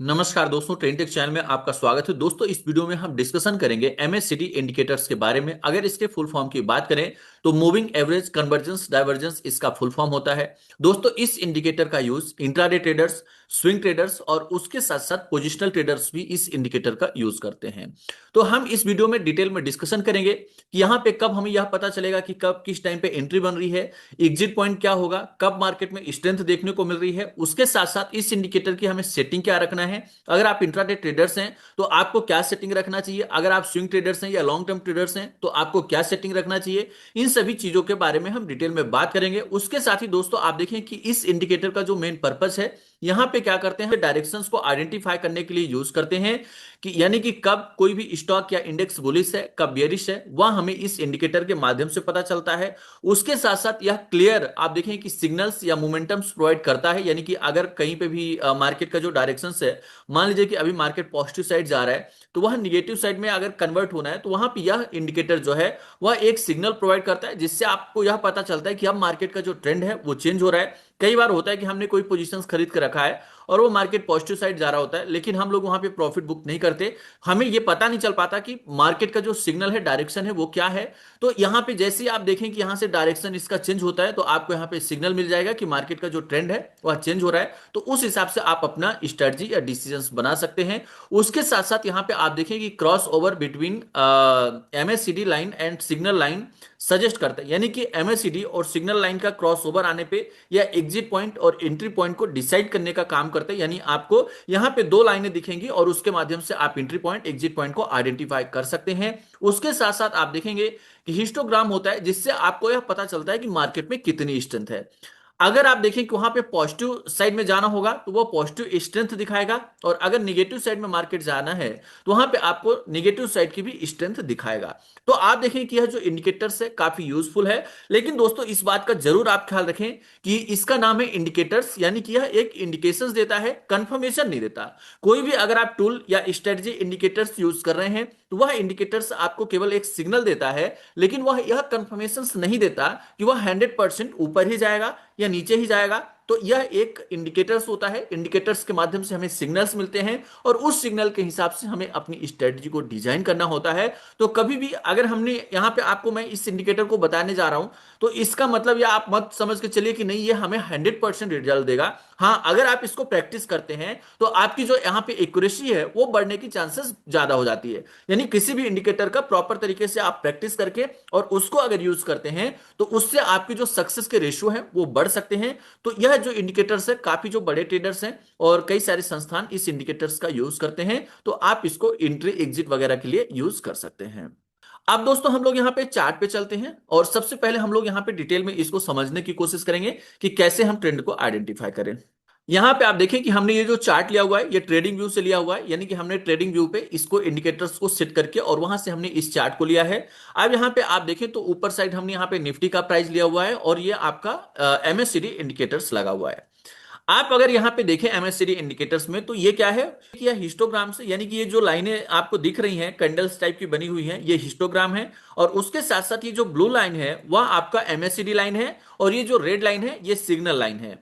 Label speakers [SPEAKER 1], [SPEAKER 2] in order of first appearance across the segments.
[SPEAKER 1] नमस्कार दोस्तों, ट्रेंटेक चैनल में आपका स्वागत है। दोस्तों, इस वीडियो में हम डिस्कशन करेंगे एमएससीडी इंडिकेटर्स के बारे में। अगर इसके फुल फॉर्म की बात करें तो मूविंग एवरेज कन्वर्जेंस डाइवर्जेंस इसका फुल फॉर्म होता है। दोस्तों, इस इंडिकेटर का use intraday traders, swing traders और उसके साथ साथ पोजिशनल ट्रेडर्स भी इस इंडिकेटर का यूज करते हैं। तो हम इस वीडियो में डिटेल में डिस्कशन करेंगे कि यहाँ पे कब हमें यह पता चलेगा कि कब किस टाइम पे एंट्री बन रही है, एग्जिट पॉइंट क्या होगा, कब मार्केट में स्ट्रेंथ देखने को मिल रही है, उसके साथ साथ इस इंडिकेटर की हमें सेटिंग क्या रखना है। अगर आप इंट्राडे ट्रेडर्स हैं तो आपको क्या सेटिंग रखना चाहिए, अगर आप स्विंग ट्रेडर्स हैं या लॉन्ग टर्म ट्रेडर्स हैं तो आपको क्या सेटिंग रखना चाहिए। इन सभी चीजों के बारे में हम डिटेल में बात करेंगे। उसके साथ ही दोस्तों आप देखें कि इस इंडिकेटर का जो मेन पर्पस है, यहां पे क्या करते हैं, डायरेक्शंस को आइडेंटिफाई करने के लिए यूज करते हैं कि यानी कि कब कोई भी स्टॉक या इंडेक्स बुलिश है, कब बेयरिश है, वह हमें इस इंडिकेटर के माध्यम से पता चलता है। उसके साथ साथ यह क्लियर आप देखें कि सिग्नल्स या मोमेंटम्स प्रोवाइड करता है, यानी कि अगर कहीं पे भी मार्केट का जो डायरेक्शंस है, मान लीजिए कि अभी मार्केट पॉजिटिव साइड जा रहा है तो वह निगेटिव साइड में अगर कन्वर्ट होना है तो वहां पे यह इंडिकेटर जो है वह एक सिग्नल प्रोवाइड करता है, जिससे आपको यह पता चलता है कि अब मार्केट का जो ट्रेंड है वो चेंज हो रहा है। कई बार होता है कि हमने कोई पोजीशंस खरीद कर रखा है और वो मार्केट पॉजिटिव साइड जा रहा होता है, लेकिन हम लोग वहां पे प्रॉफिट बुक नहीं करते। हमें ये पता नहीं चल पाता कि मार्केट का जो सिग्नल है, डायरेक्शन है, वो क्या है। तो यहाँ पे जैसे ही आप देखें कि यहाँ से डायरेक्शन इसका चेंज होता है तो आपको यहाँ पे सिग्नल मिल जाएगा कि मार्केट का जो ट्रेंड है वह चेंज हो रहा है। तो उस हिसाब से आप अपना स्ट्रेटजी या डिसीजंस बना सकते हैं। उसके साथ साथ यहाँ पे आप देखें कि cross over between MSCD line and signal line suggest करता है, यानी कि एमएससीडी और सिग्नल लाइन का क्रॉस ओवर आने पे या एग्जिट पॉइंट और एंट्री पॉइंट को डिसाइड करने का काम करते हैं। यानी आपको यहाँ पे दो लाइनें दिखेंगी और उसके माध्यम से आप एंट्री पॉइंट एग्जिट पॉइंट को आइडेंटिफाई कर सकते हैं। उसके साथ साथ आप देखेंगे कि हिस्टोग्राम होता है, जिससे आपको यह पता चलता है कि मार्केट में कितनी स्ट्रेंथ है। अगर आप देखें कि वहां पे पॉजिटिव साइड में जाना होगा तो वो पॉजिटिव स्ट्रेंथ दिखाएगा, और अगर निगेटिव साइड में मार्केट जाना है तो वहां पे आपको निगेटिव साइड की भी स्ट्रेंथ दिखाएगा। तो आप देखें कि यह जो इंडिकेटर्स है काफी यूजफुल है, लेकिन दोस्तों इस बात का जरूर आप ख्याल रखें कि इसका नाम है इंडिकेटर्स, यानी कि यह एक इंडिकेशंस देता है, कंफर्मेशन नहीं देता। कोई भी अगर आप टूल या स्ट्रेटजी इंडिकेटर्स यूज कर रहे हैं तो वह इंडिकेटर्स आपको केवल एक सिग्नल देता है, लेकिन वह यह कंफर्मेशन नहीं देता कि वह 100% ऊपर ही जाएगा या नीचे ही जाएगा। तो यह एक इंडिकेटर्स होता है। इंडिकेटर्स के माध्यम से हमें सिग्नल्स मिलते हैं और उस सिग्नल के हिसाब से हमें अपनी स्ट्रेटजी को डिजाइन करना होता है। तो कभी भी अगर हमने यहाँ पे आपको मैं इस इंडिकेटर को बताने जा रहा हूं तो इसका मतलब यह आप मत समझ के चलिए कि नहीं ये हमें 100% रिजल्ट देगा। हाँ, अगर आप इसको प्रैक्टिस करते हैं तो आपकी जो यहाँ पे एक्यूरेसी है वो बढ़ने की चांसेस ज्यादा हो जाती है। यानी किसी भी इंडिकेटर का प्रॉपर तरीके से आप प्रैक्टिस करके और उसको अगर यूज करते हैं तो उससे आपकी जो सक्सेस के रेशियो है वो बढ़ सकते हैं। तो यह जो इंडिकेटर्स है, काफी जो बड़े ट्रेडर्स हैं और कई सारे संस्थान इस इंडिकेटर्स का यूज करते हैं, तो आप इसको एंट्री एग्जिट वगैरह के लिए यूज कर सकते हैं। अब दोस्तों हम लोग यहाँ पे चार्ट पे चलते हैं और सबसे पहले हम लोग यहाँ पे डिटेल में इसको समझने की कोशिश करेंगे कि कैसे हम ट्रेंड को आइडेंटिफाई करें। यहाँ पे आप देखें कि हमने ये जो चार्ट लिया हुआ है ये ट्रेडिंग व्यू से लिया हुआ है, यानी कि हमने ट्रेडिंग व्यू पे इसको इंडिकेटर्स को सेट करके और वहां से हमने इस चार्ट को लिया है। अब यहाँ पे आप देखें तो ऊपर साइड हमने यहाँ पे निफ्टी का प्राइस लिया हुआ है और ये आपका एमएससीडी इंडिकेटर्स लगा हुआ है। आप अगर यहाँ पे देखें एमएससीडी इंडिकेटर्स में तो ये क्या है कि यह हिस्टोग्राम से, यानी कि ये जो लाइनें आपको दिख रही हैं कैंडल्स टाइप की बनी हुई हैं, ये हिस्टोग्राम है। और उसके साथ साथ ये जो ब्लू लाइन है वह आपका एमएससीडी लाइन है और ये जो रेड लाइन है ये सिग्नल लाइन है।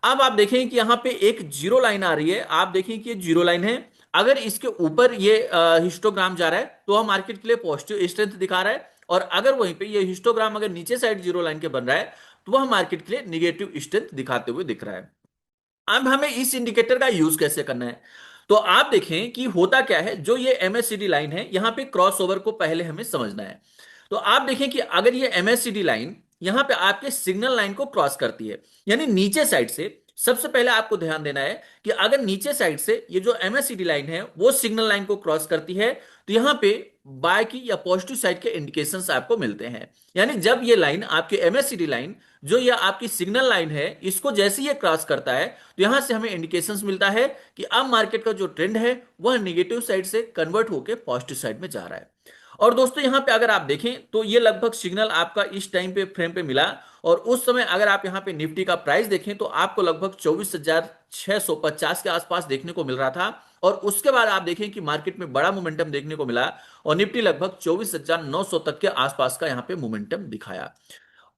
[SPEAKER 1] अब आप देखें कि यहाँ पे एक जीरो लाइन आ रही है, आप देखें कि ये जीरो लाइन है। अगर इसके ऊपर ये हिस्टोग्राम जा रहा है तो वह मार्केट के लिए पॉजिटिव स्ट्रेंथ दिखा रहा है, और अगर वहीं पे ये हिस्टोग्राम अगर नीचे साइड जीरो लाइन के बन रहा है तो वह मार्केट के लिए निगेटिव स्ट्रेंथ दिखाते हुए दिख रहा है। अब हमें इस इंडिकेटर का यूज कैसे करना है, तो आप देखें कि होता क्या है, जो ये एमएससीडी लाइन है यहां पे क्रॉस ओवर को पहले हमें समझना है। तो आप देखें कि अगर ये एमएससीडी लाइन यहां पे आपके सिग्नल लाइन को क्रॉस करती है, यानी नीचे साइड से, सबसे पहले आपको ध्यान देना है कि अगर नीचे साइड से ये जो एमएससीडी लाइन है वो सिग्नल लाइन को क्रॉस करती है तो यहां पे बाय की या पॉजिटिव साइड के इंडिकेशंस आपको मिलते हैं। यानी जब ये लाइन आपकी एमएससीडी लाइन जो ये आपकी सिग्नल लाइन है इसको जैसे ये क्रॉस करता है तो यहां से हमें इंडिकेशंस मिलता है कि अब मार्केट का जो ट्रेंड है वह नेगेटिव साइड से कन्वर्ट होकर पॉजिटिव साइड में जा रहा है। और दोस्तों यहां पे अगर आप देखें तो ये लगभग सिग्नल आपका इस टाइम पे फ्रेम पे मिला, और उस समय अगर आप यहां पे निफ्टी का प्राइस देखें तो आपको लगभग 24,650 के आसपास देखने को मिल रहा था। और उसके बाद आप देखें कि मार्केट में बड़ा मोमेंटम देखने को मिला और निफ्टी लगभग 24,900 तक के आसपास का यहां पे मोमेंटम दिखाया।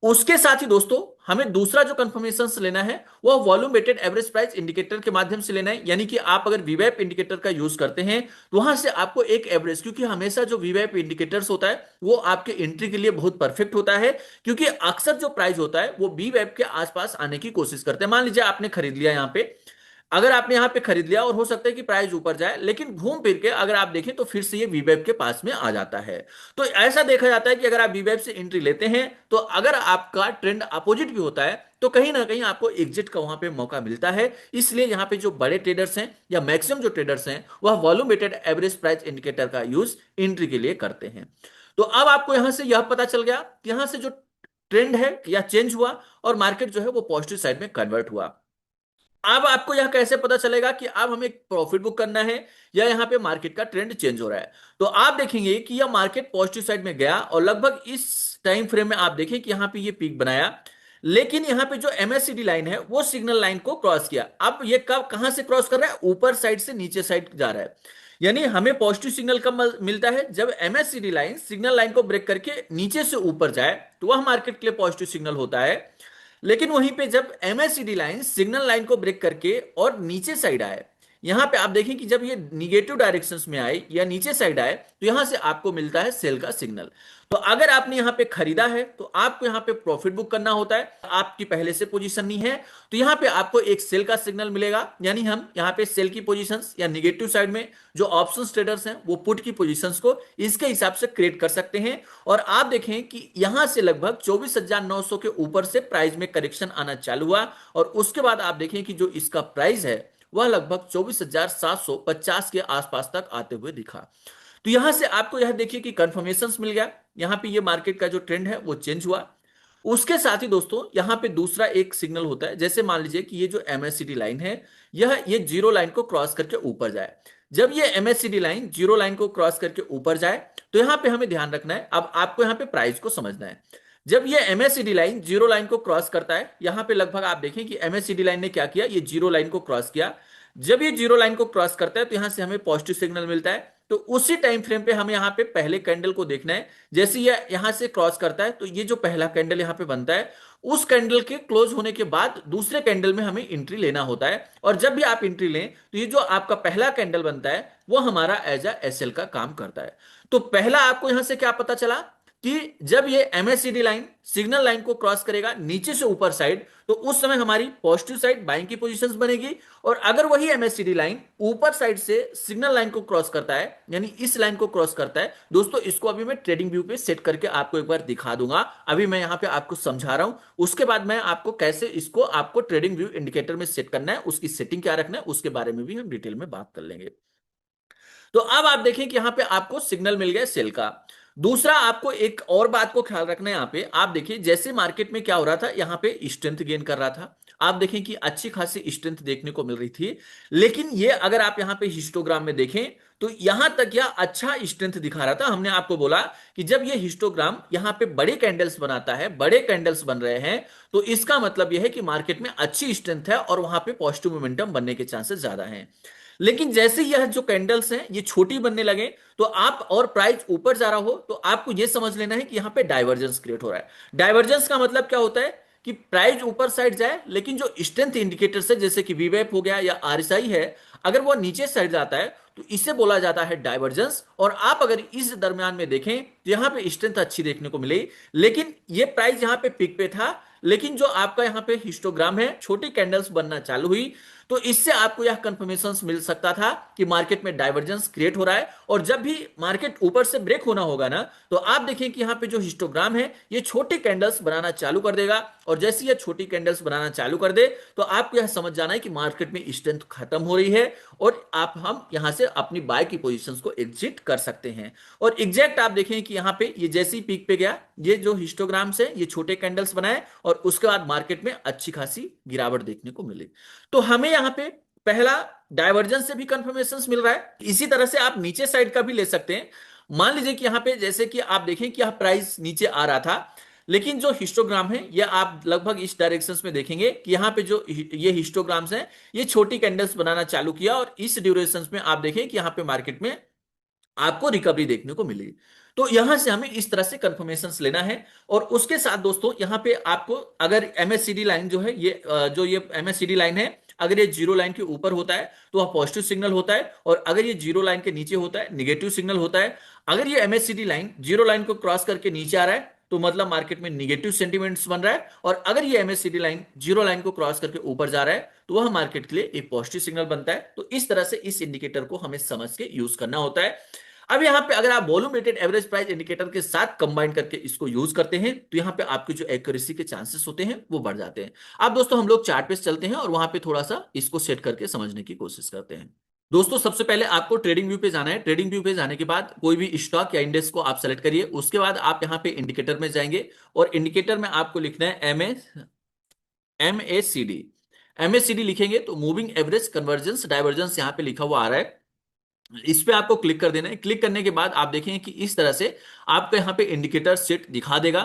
[SPEAKER 1] उसके साथ ही दोस्तों हमें दूसरा जो कंफर्मेशन लेना है वह volume weighted average price indicator के माध्यम से लेना है। यानी कि आप अगर वीवैप इंडिकेटर का यूज करते हैं तो वहां से आपको एक एवरेज, क्योंकि हमेशा जो वीवैप इंडिकेटर्स होता है वो आपके एंट्री के लिए बहुत परफेक्ट होता है, क्योंकि अक्सर जो प्राइस होता है वो वीवैप के आसपास आने की कोशिश करते हैं। मान लीजिए आपने खरीद लिया यहां पे, अगर आपने यहां पे खरीद लिया और हो सकता है कि प्राइस ऊपर जाए, लेकिन घूम फिर के अगर आप देखें तो फिर से ये वीवेब के पास में आ जाता है। तो ऐसा देखा जाता है कि अगर आप वीवेब से एंट्री लेते हैं तो अगर आपका ट्रेंड अपोजिट भी होता है तो कहीं ना कहीं आपको एग्जिट का वहां पे मौका मिलता है। इसलिए यहां पे जो बड़े ट्रेडर्स हैं या मैक्सिमम जो ट्रेडर्स हैं वह volume weighted average price indicator का यूज एंट्री के लिए करते हैं। तो अब आपको यहां से यह पता चल गया कि यहां से जो ट्रेंड है या चेंज हुआ और मार्केट जो है वो पॉजिटिव साइड में कन्वर्ट हुआ। अब आपको यह कैसे पता चलेगा कि अब हमें प्रॉफिट बुक करना है या यहां पे मार्केट का ट्रेंड चेंज हो रहा है? तो आप देखेंगे कि यह मार्केट पॉजिटिव साइड में गया और लगभग इस टाइम फ्रेम में आप देखें कि यहां पे ये पीक बनाया, लेकिन यहां पे जो एमएससीडी लाइन है वो सिग्नल लाइन को क्रॉस किया। अब ये कब कहां से क्रॉस कर रहा है? ऊपर साइड से नीचे साइड जा रहा है। यानी हमें पॉजिटिव सिग्नल कब मिलता है? जब एमएससीडी लाइन सिग्नल लाइन को ब्रेक करके नीचे से ऊपर जाए तो वह मार्केट के लिए पॉजिटिव सिग्नल होता है। लेकिन वहीं पे जब एमएससीडी लाइन सिग्नल लाइन को ब्रेक करके और नीचे साइड आए, यहां पे आप देखें कि जब ये निगेटिव डायरेक्शंस में आए या नीचे साइड आए तो यहां से आपको मिलता है सेल का सिग्नल। तो अगर आपने यहां पे खरीदा है तो आपको यहां पे प्रॉफिट बुक करना होता है। आपकी पहले से पोजीशन नहीं है तो यहां पे आपको एक सेल का सिग्नल मिलेगा। यानी हम यहां पे सेल की पोजीशंस या निगेटिव साइड में जो ऑप्शंस ट्रेडर्स हैं वो पुट की पोजीशंस को इसके हिसाब से क्रिएट कर सकते हैं। और आप देखें कि यहां से लगभग 24,900 के ऊपर से प्राइस में करेक्शन आना चालू हुआ और उसके बाद आप देखें कि जो इसका प्राइस है वह लगभग 24,750 के आसपास तक आते हुए दिखा। तो यहां से आपको यह देखिए कि कंफर्मेशन मिल गया, यहां पे ये मार्केट का जो ट्रेंड है वो चेंज हुआ। उसके साथ ही दोस्तों यहां पे दूसरा एक सिग्नल होता है। जैसे मान लीजिए कि ये जो एमएससीडी लाइन है ये जीरो लाइन को क्रॉस करके ऊपर जाए। जब ये एमएससीडी लाइन जीरो लाइन को क्रॉस करके ऊपर जाए तो यहां पे हमें ध्यान रखना है। अब आपको यहां पे प्राइस को समझना है। जब ये एमएससीडी लाइन जीरो लाइन को क्रॉस करता है, यहां पे लगभग आप देखें कि एमएससीडी लाइन ने क्या किया, ये जीरो लाइन को क्रॉस किया। जब ये जीरो लाइन को क्रॉस करता है तो यहां से हमें पॉजिटिव सिग्नल मिलता है। तो उसी टाइम फ्रेम पे हमें यहां पे पहले कैंडल को देखना है। जैसे ये यहां से क्रॉस करता है तो ये जो पहला कैंडल यहां पे बनता है उस कैंडल के क्लोज होने के बाद दूसरे कैंडल में हमें एंट्री लेना होता है। और जब भी आप एंट्री लें तो ये जो आपका पहला कैंडल बनता है वो हमारा एज अ एसएल का काम करता है। तो पहला आपको यहां से क्या पता चला कि जब ये एमएससीडी लाइन सिग्नल लाइन को क्रॉस करेगा नीचे से ऊपर साइड तो उस समय हमारी पॉजिटिव साइड बाइंग की पोजीशंस बनेगी। और अगर वही एमएससीडी लाइन ऊपर साइड से सिग्नल लाइन को क्रॉस करता है, यानी इस लाइन को क्रॉस करता है दोस्तों, इसको अभी मैं ट्रेडिंग व्यू पे सेट करके आपको एक बार दिखा दूंगा। अभी मैं यहां पे आपको समझा रहा हूं, उसके बाद मैं आपको कैसे इसको आपको ट्रेडिंग व्यू इंडिकेटर में सेट करना है, उसकी सेटिंग क्या रखना है उसके बारे में भी हम डिटेल में बात कर लेंगे। तो अब आप देखें कि यहां पे आपको सिग्नल मिल गया सेल का। दूसरा आपको एक और बात को ख्याल रखना है। यहां पे आप देखिए जैसे मार्केट में क्या हो रहा था, यहां पे स्ट्रेंथ गेन कर रहा था। आप देखें कि अच्छी खासी स्ट्रेंथ देखने को मिल रही थी। लेकिन ये अगर आप यहां पे हिस्टोग्राम में देखें तो यहां तक यह अच्छा स्ट्रेंथ दिखा रहा था। हमने आपको बोला कि जब ये हिस्टोग्राम यहां पे बड़े कैंडल्स बनाता है, बड़े कैंडल्स बन रहे हैं, तो इसका मतलब यह है कि मार्केट में अच्छी स्ट्रेंथ है और वहां पे पॉजिटिव मोमेंटम बनने के चांसेस ज्यादा हैं। लेकिन जैसे यह जो कैंडल्स हैं ये छोटी बनने लगे तो आप और प्राइस ऊपर जा रहा हो तो आपको यह समझ लेना है कि यहां पे डाइवर्जेंस क्रिएट हो रहा है। डाइवर्जेंस का मतलब क्या होता है कि प्राइस ऊपर साइड जाए लेकिन जो स्ट्रेंथ इंडिकेटर्स है जैसे कि वीवेप हो गया या आरएसआई है, अगर वो नीचे साइड जाता है तो इसे बोला जाता है डाइवर्जेंस। और आप अगर इस दरमियान में देखें तो यहां पे स्ट्रेंथ अच्छी देखने को मिली, लेकिन ये प्राइस यहां पे पिक पे था। लेकिन जो आपका यहां पे हिस्टोग्राम है छोटी कैंडल्स बनना चालू हुई तो इससे आपको यह कंफर्मेशन मिल सकता था कि मार्केट में डाइवर्जेंस क्रिएट हो रहा है। और जब भी मार्केट ऊपर से ब्रेक होना होगा ना तो आप देखें कि यहां पे जो हिस्टोग्राम है ये छोटी कैंडल्स बनाना चालू कर देगा। और जैसे ये छोटी कैंडल्स बनाना चालू कर दे तो आपको यह समझ जाना है कि मार्केट में स्ट्रेंथ खत्म हो रही है और हम यहां से अपनी बाय की पोजीशंस को एग्जिट कर सकते हैं। और एग्जैक्ट आप देखें कि यहां पे ये जैसे ही पीक पे गया, ये जो हिस्टोग्राम्स है ये छोटे कैंडल्स बनाए और उसके बाद मार्केट में अच्छी खासी गिरावट देखने को मिली। तो हमें यहां पे पहला डाइवर्जेंस से भी कंफर्मेशन मिल रहा है। इसी तरह से आप नीचे साइड का भी ले सकते हैं। मान लीजिए कि यहां पे जैसे कि आप देखें कि यह प्राइस नीचे आ रहा था, लेकिन जो हिस्टोग्राम है ये आप लगभग इस डायरेक्शन में देखेंगे कि यहां पे जो ये हिस्टोग्राम्स हैं ये छोटी कैंडल्स बनाना चालू किया और इस ड्यूरेशन में आप देखें कि यहां पे मार्केट में आपको रिकवरी देखने को मिलेगी। तो यहां से हमें इस तरह से कंफर्मेशंस लेना है। और उसके साथ दोस्तों यहां पे आपको अगर एमएससीडी लाइन जो है ये जो ये एमएससीडी लाइन है, अगर ये जीरो लाइन के ऊपर होता है तो वह पॉजिटिव सिग्नल होता है, और अगर ये जीरो लाइन के नीचे होता है निगेटिव सिग्नल होता है। अगर ये एमएससीडी लाइन जीरो लाइन को क्रॉस करके नीचे आ रहा है तो मतलब मार्केट में निगेटिव सेंटीमेंट्स बन रहा है, और अगर ये एमएससीडी लाइन जीरो लाइन को क्रॉस करके ऊपर जा रहा है तो वह मार्केट के लिए एक पॉजिटिव सिग्नल बनता है। तो इस तरह से इस इंडिकेटर को हमें समझ के यूज करना होता है। अब यहाँ पे अगर आप volume weighted average price indicator के साथ कंबाइन करके इसको यूज करते हैं तो यहाँ पे आपकी जो एक्यूरेसी के चांसेस होते हैं वो बढ़ जाते हैं। अब दोस्तों हम लोग चार्ट पे चलते हैं और वहां पे थोड़ा सा इसको सेट करके समझने की कोशिश करते हैं। दोस्तों सबसे पहले आपको ट्रेडिंग व्यू पे जाना है। ट्रेडिंग व्यू पे जाने के बाद कोई भी स्टॉक या इंडेक्स को आप सेलेक्ट करिए। उसके बाद आप यहाँ पे इंडिकेटर में जाएंगे और इंडिकेटर में आपको लिखना है एमएसीडी लिखेंगे तो मूविंग एवरेज कन्वर्जेंस डाइवर्जेंस यहाँ पे लिखा हुआ आ रहा है। इस पे आपको क्लिक कर देना है। क्लिक करने के बाद आप देखेंगे कि इस तरह से आपको यहाँ पे इंडिकेटर सेट दिखा देगा।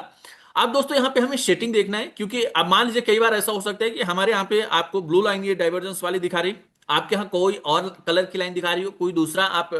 [SPEAKER 1] अब दोस्तों यहाँ पे हमें सेटिंग देखना है, क्योंकि अब मान लीजिए कई बार ऐसा हो सकता है कि हमारे यहाँ पे आपको ब्लू लाइन ये डाइवर्जेंस वाली दिखा रही, आपके यहाँ कोई और कलर की लाइन दिखा रही हो, कोई दूसरा आप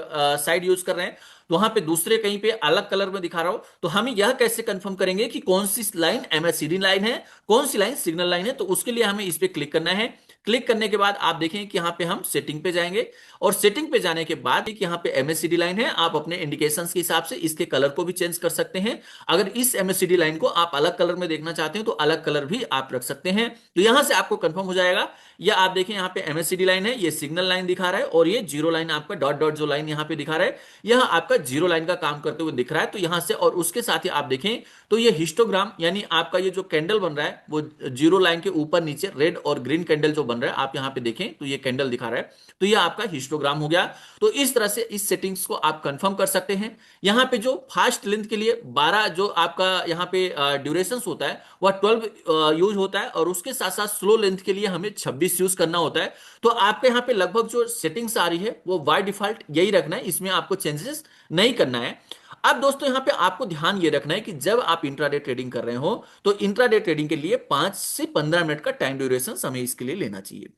[SPEAKER 1] साइड यूज कर रहे हैं तो वहां पे दूसरे कहीं पे अलग कलर में दिखा रहा हो, तो हम यह कैसे कंफर्म करेंगे कि कौन सी लाइन एमएससीडी लाइन है, कौन सी लाइन सिग्नल लाइन है। तो उसके लिए हमें इस पे क्लिक करना है। क्लिक करने के बाद आप देखें कि यहाँ पे हम सेटिंग पे जाएंगे, और सेटिंग पे जाने के बाद यहाँ पे एमएससीडी लाइन है, आप अपने इंडिकेशंस के हिसाब से इसके कलर को भी चेंज कर सकते हैं। अगर इस एमएससीडी लाइन को आप अलग कलर में देखना चाहते हैं तो अलग कलर भी आप रख सकते हैं। तो यहां से आपको कंफर्म हो जाएगा। या आप देखें यहाँ पे एमएससीडी लाइन है, ये सिग्नल लाइन दिखा रहा है, और ये जीरो लाइन आपका डॉट डॉट जो लाइन यहाँ पे दिखा रहा है यह आपका जीरो लाइन का काम करते हुए दिख रहा है। तो यहां से और उसके साथ ही आप देखें तो ये हिस्टोग्राम यानी आपका ये जो कैंडल बन रहा है वो जीरो लाइन के ऊपर नीचे रेड और ग्रीन कैंडल जो बन रहा है, आप यहां पे देखें तो ये कैंडल दिखा रहा है, तो ये आपका हिस्टोग्राम हो गया। तो इस तरह से इस सेटिंग्स को आप कंफर्म कर सकते हैं। यहां पे जो फास्ट लेंथ के लिए 12 जो आपका यहां पे ड्यूरेशन होता है वह 12 यूज होता है, और उसके साथ साथ स्लो लेंथ के लिए हमें 26 यूज करना होता है। तो आपके यहाँ पे लगभग जो सेटिंग्स आ रही है वो बाय डिफॉल्ट यही रखना है, इसमें आपको चेंजेस नहीं करना है। अब दोस्तों यहाँ पे आपको ध्यान ये रखना है कि जब आप इंट्राडे ट्रेडिंग कर रहे हो तो इंट्राडे ट्रेडिंग के लिए 5 से 15 मिनट का टाइम ड्यूरेशन हमें इसके लिए लेना चाहिए।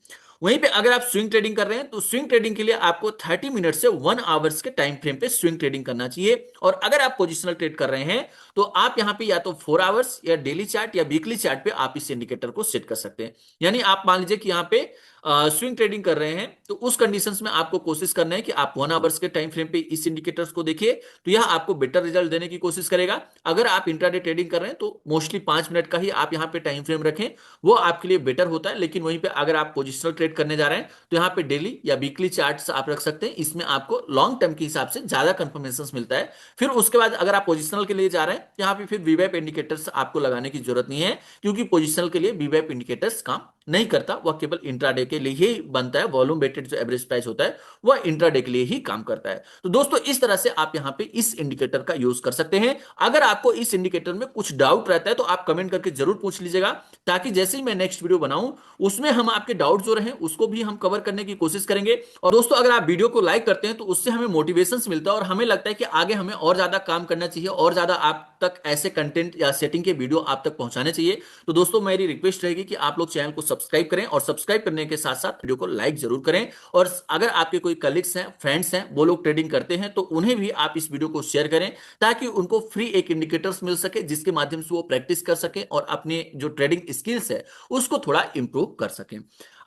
[SPEAKER 1] वहीं पे अगर आप स्विंग ट्रेडिंग कर रहे हैं तो स्विंग ट्रेडिंग के लिए आपको 30 मिनट से 1 आवर्स के टाइम फ्रेम पे स्विंग ट्रेडिंग करना चाहिए। और अगर आप पोजिशनल ट्रेड कर रहे हैं तो आप यहां पे या तो 4 आवर्स या डेली चार्ट या वीकली चार्ट पे आप इस इंडिकेटर को सेट कर सकते हैं। यानी आप मान लीजिए कि यहां पे स्विंग ट्रेडिंग कर रहे हैं तो उस कंडीशंस में आपको कोशिश करना है कि आप 1 आवर्स के टाइम फ्रेम पे इस इंडिकेटर्स को देखिए, तो यह आपको बेटर रिजल्ट देने की कोशिश करेगा। अगर आप इंट्राडे ट्रेडिंग कर रहे हैं तो मोस्टली 5 मिनट का ही आप यहाँ पे टाइम फ्रेम रखें, वो आपके लिए बेटर होता है। लेकिन वहीं पे अगर आप पोजिशनल ट्रेड करने जा रहे हैं तो यहाँ पे डेली या वीकली चार्ट्स आप रख सकते हैं, इसमें आपको लॉन्ग टर्म के हिसाब से ज्यादा कंफर्मेशन मिलता है। फिर उसके बाद अगर आप पोजिशनल के लिए जा रहे हैं तो यहाँ पे फिर वीवैप इंडिकेटर्स आपको लगाने की जरूरत नहीं है, क्योंकि पोजिशनल के लिए वीवैप इंडिकेटर्स काम नहीं करता, वह केवल इंट्राडे के लिए ही बनता है। वॉल्यूम वेटेड जो एवरेज प्राइस होता है वह इंट्राडे के लिए ही काम करता है। तो दोस्तों इस तरह से आप यहां पे इस इंडिकेटर का यूज कर सकते हैं। अगर आपको इस इंडिकेटर में कुछ डाउट रहता है तो आप कमेंट करके जरूर पूछ लीजिएगा, ताकि जैसे ही मैं नेक्स्ट वीडियो बनाऊं उसमें हम आपके डाउट जो रहे उसको भी हम कवर करने की कोशिश करेंगे। और दोस्तों अगर आप वीडियो को लाइक करते हैं तो उससे हमें मोटिवेशन मिलता है और हमें लगता है कि आगे हमें और ज्यादा काम करना चाहिए, और ज्यादा आप तक ऐसे कंटेंट या सेटिंग के वीडियो आप तक पहुंचाने चाहिए। तो दोस्तों मेरी रिक्वेस्ट रहेगी कि आप लोग चैनल को सब्सक्राइब करें, और सब्सक्राइब करने के साथ साथ वीडियो को लाइक जरूर करें। और अगर आपके कोई कलीग्स हैं, फ्रेंड्स हैं, वो लोग ट्रेडिंग करते हैं तो उन्हें भी आप इस वीडियो को शेयर करें, ताकि उनको फ्री एक इंडिकेटर्स मिल सके जिसके माध्यम से वो प्रैक्टिस कर सके और अपने जो ट्रेडिंग स्किल्स है उसको थोड़ा इंप्रूव कर सकें।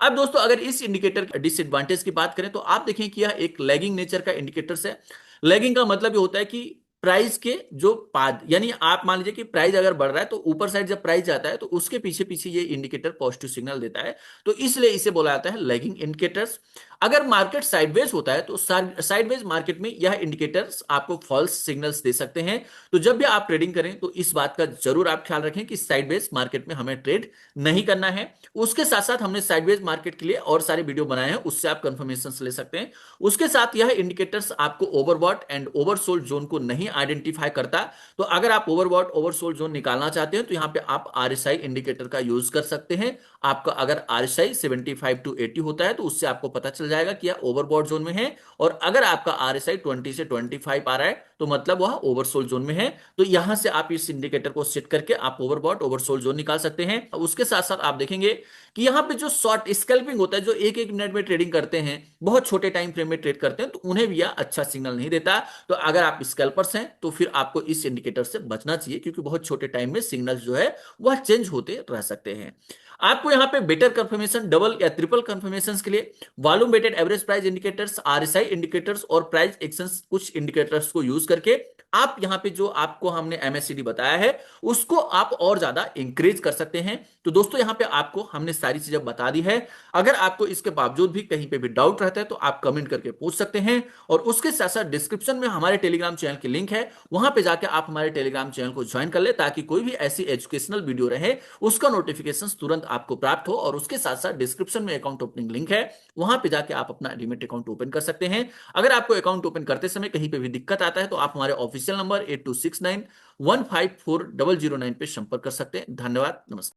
[SPEAKER 1] अब दोस्तों अगर इस इंडिकेटर के डिसएडवांटेज की बात करें तो आप देखें कि यह एक लैगिंग नेचर का इंडिकेटर्स है। लैगिंग का मतलब ये होता है कि प्राइस के जो पाद, यानी आप मान लीजिए कि प्राइस अगर बढ़ रहा है तो ऊपर साइड जब प्राइस जाता है तो उसके पीछे पीछे ये इंडिकेटर पॉजिटिव सिग्नल देता है, तो इसलिए इसे बोला जाता है लैगिंग इंडिकेटर्स। अगर मार्केट साइडवेज होता है तो साइडवेज मार्केट में यह इंडिकेटर्स आपको फॉल्स सिग्नल्स दे सकते हैं। तो जब भी आप ट्रेडिंग करें तो इस बात का जरूर आप ख्याल रखें कि साइडवेज मार्केट में हमें ट्रेड नहीं करना है। उसके साथ साथ हमने साइडवेज मार्केट के लिए और सारे वीडियो बनाए हैं, उससे आप कंफर्मेशन ले सकते हैं। उसके साथ यह इंडिकेटर्स आपको ओवरबॉट एंड ओवरसोल्ड जोन को नहीं आइडेंटिफाई करता। तो अगर आप ओवरबॉट ओवरसोल्ड जोन निकालना चाहते हैं तो यहाँ पे आप आरएसआई इंडिकेटर का यूज कर सकते हैं। आपका अगर आरएसआई 75 to 80 होता है तो उससे आपको पता चल जाएगा कि यह ओवरबॉट जोन में है, और अगर आपका आरएसआई 20 से 25 आ रहा है तो मतलब वह ओवरसोल्ड जोन में है। तो यहां से आप इस इंडिकेटर को सेट करके आप ओवरबॉट ओवरसोल्ड जोन निकाल सकते हैं। उसके साथ साथ आप देखेंगे कि यहाँ पे जो शॉर्ट स्कैल्पिंग होता है, जो एक एक मिनट में ट्रेडिंग करते हैं, बहुत छोटे टाइम फ्रेम में ट्रेड करते हैं, तो उन्हें भी यह अच्छा सिग्नल नहीं देता। तो अगर आप स्कैल्पर्स हैं तो फिर आपको इस इंडिकेटर से बचना चाहिए, क्योंकि बहुत छोटे टाइम में सिग्नल जो है वह चेंज होते रह सकते हैं। आपको यहाँ पे बेटर कंफर्मेशन, डबल या ट्रिपल कंफर्मेशन के लिए volume weighted average price indicators, RSI indicators और प्राइस एक्शंस कुछ इंडिकेटर्स को यूज करके आप यहाँ पे जो आपको हमने एमएससीडी बताया है उसको आप और ज्यादा इंक्रीज कर सकते हैं। तो दोस्तों यहाँ पे आपको हमने सारी चीजें बता दी है। अगर आपको इसके बावजूद भी कहीं पे भी डाउट रहता है तो आप कमेंट करके पूछ सकते हैं। और उसके साथ साथ डिस्क्रिप्शन में हमारे टेलीग्राम चैनल की लिंक है, वहां पे जाके आप हमारे टेलीग्राम चैनल को ज्वाइन कर ले, ताकि कोई भी ऐसी एजुकेशनल वीडियो रहे उसका नोटिफिकेशन तुरंत आपको प्राप्त हो। और उसके साथ साथ डिस्क्रिप्शन में अकाउंट ओपनिंग लिंक है, वहां पे जाके आप अपना डीमैट अकाउंट ओपन कर सकते हैं। अगर आपको अकाउंट ओपन करते समय कहीं पे भी दिक्कत आता है तो आप हमारे ऑफिशियल नंबर 8269154009 पे संपर्क कर सकते हैं। धन्यवाद, नमस्कार।